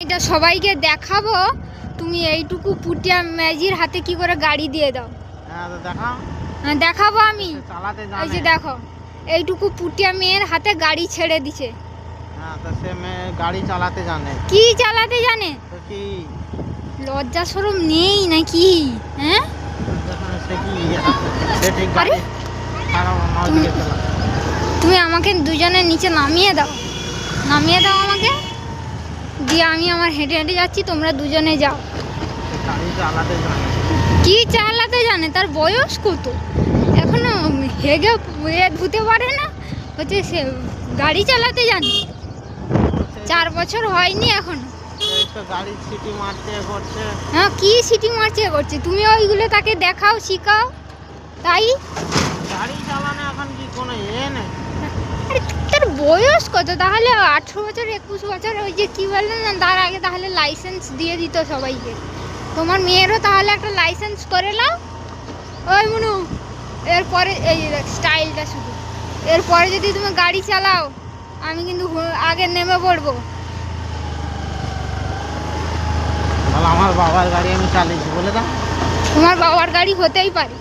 এটা সবাইকে দেখাবো। তুমি এইটুকু পুটিয়া ম্যাজির হাতে কি করে গাড়ি দিয়ে দাও। হ্যাঁ তো দেখাও। হ্যাঁ দেখাবো আমি। চালাতে এই যে জানে। দেখো, এইটুকু পুটিয়া মেয়ের হাতে গাড়ি ছেড়ে দিছে। হ্যাঁ তো সে মেয়ে গাড়ি চালাতে জানে। কি চালাতে জানে? তো কি লজ্জা শরম নেই নাকি? হ্যাঁ সে কি সে ঠিক গাড়ি আরে খারাপ আমার দিকে চালা। তুমি আমাকে দুজনে নিচে নামিয়ে দাও, নামিয়ে দাও আমাকে, দিয়ে আমি আমার হেঁটে হেঁটে যাচ্ছি, তোমরা দুজনে যাও। সে গাড়ি চালাতে জানে। কি চালাতে জানে? তার বয়স কত? এখনো হেগে ধুতে পারে না, হচ্ছে সে গাড়ি চালাতে জানে। 4 বছর হয়নি এখনো। এই তো গাড়ি সিটি মারছে করছে। হ্যাঁ কি সিটি মারছে করছে? তুমি ওইগুলো তাকে দেখাও, শিখাও। তাই গাড়ি চালানো এখন কি কোনো নেই? আরে তার বয়স কত তাহলে? 18 বছর 21 বছর, ওই যে কি বললেন না, তার আগে তাহলে লাইসেন্স দিয়ে দিত সবাইকে। তোমার মেয়েরও তাহলে একটা লাইসেন্স করে নাও। ওই মুনু, এরপরে এই স্টাইলটা শুধু, এরপরে যদি তুমি গাড়ি চালাও আমি কিন্তু আগে নেমে পড়বো। তাহলে আমার বাবার গাড়ি আমি চালিয়েছি বলে দাও। তোমার বাবার গাড়ি হতেই পারে।